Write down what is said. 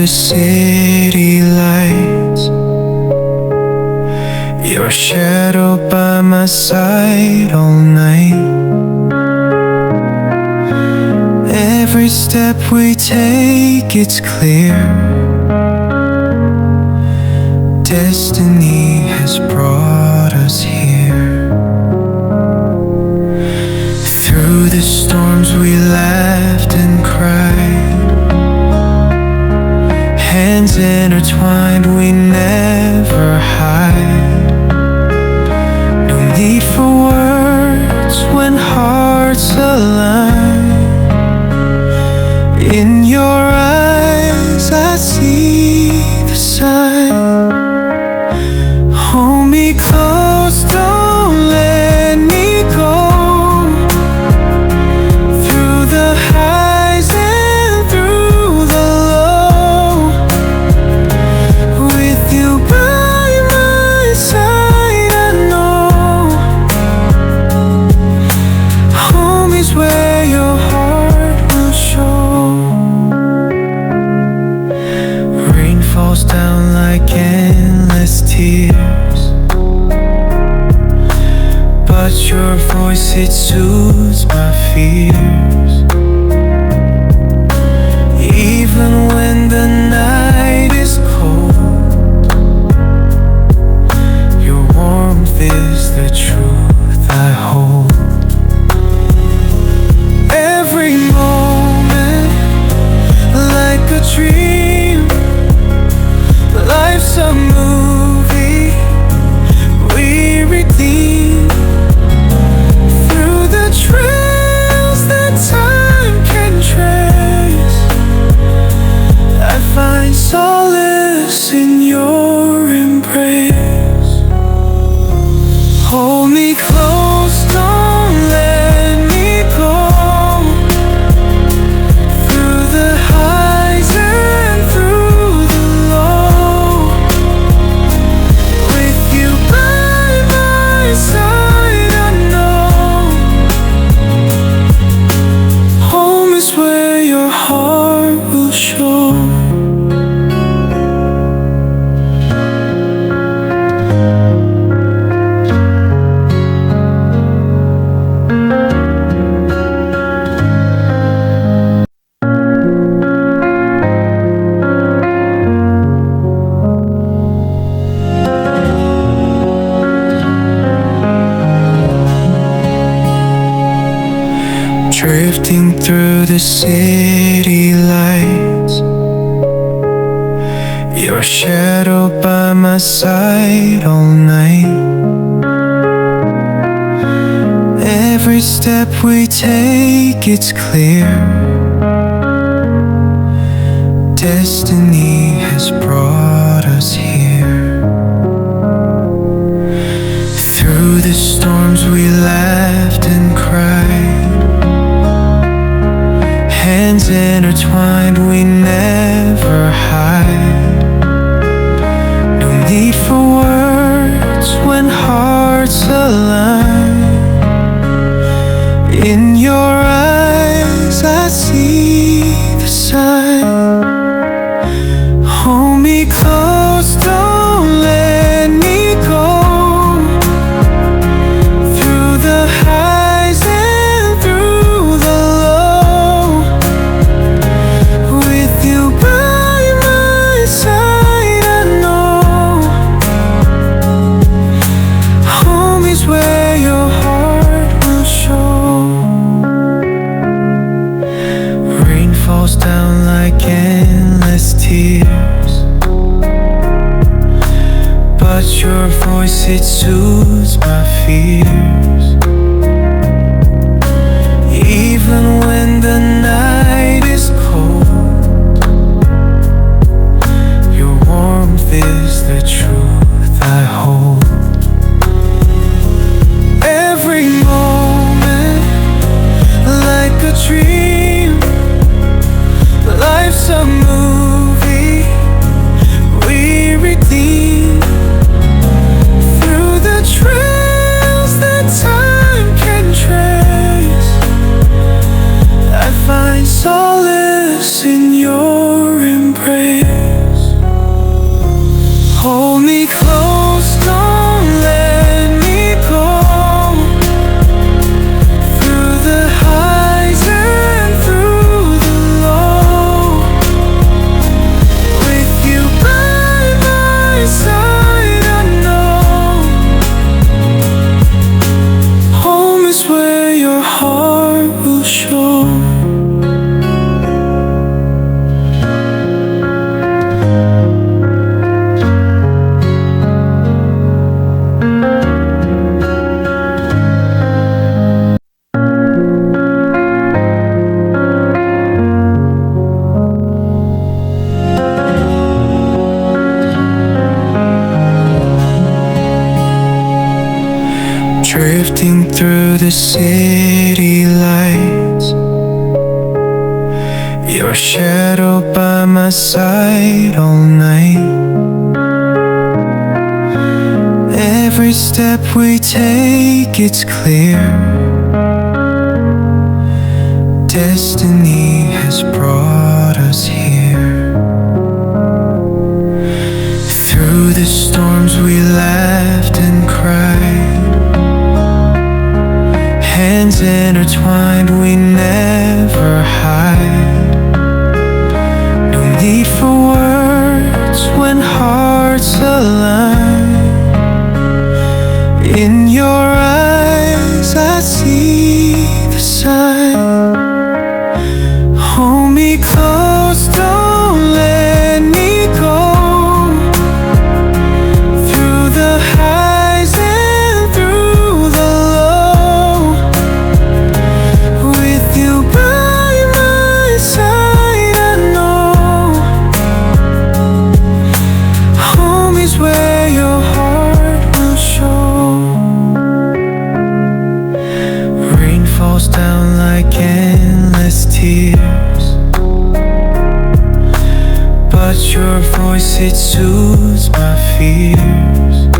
the city lights, your shadow by my side all night. Every step we take, it's clear. Destiny has brought us here. Through the storms we laughed and cried, hands intertwined, we never hide. No need for words when hearts align. In your eyes I see the sign. Hold me close, don't let me go. Through the highs and through the low, with you by my side, I know home is where your heart will show. Rain falls down like endless tears, but your voice, it soothes my fears. Even when the night is cold, your warmth is the truth I hold. Every moment like a dream, life's a movie we redeem. Through the trails that time can trace, I find solace in your embrace. Hold me close, don't let me go. Through the highs and through the low, with you by my side, I know home is where your heart will show. Drifting through the city lights, your shadow by my side all night. Every step we take, it's clear. Destiny has brought us here. Through the storms we laughed and cried, hands intertwined, we never hide. No need for words when hearts align. In your eyes I see the sign. Hold me close, don't let me go. Through the highs and through the low, with you by my side, I know home is where your heart will show. Rain falls down like endless tears, but your voice, it soothes my fears. Even when the night is cold, your warmth is the truth I hold. Every moment like a dream, life's a movie we redeem. Through the through the city lights, your shadow by my side all night. Every step we take, it's clear, destiny has brought us here. Through the storms we laughed and cried, hands intertwined, we never hide. No need for words when hearts align. In your eyes I see the sign. Hold me close, don't let me go. Through the highs and through the low, with you by my side I know home is where your heart will show. Rain falls down like endless tears, but your voice, it soothes my fears.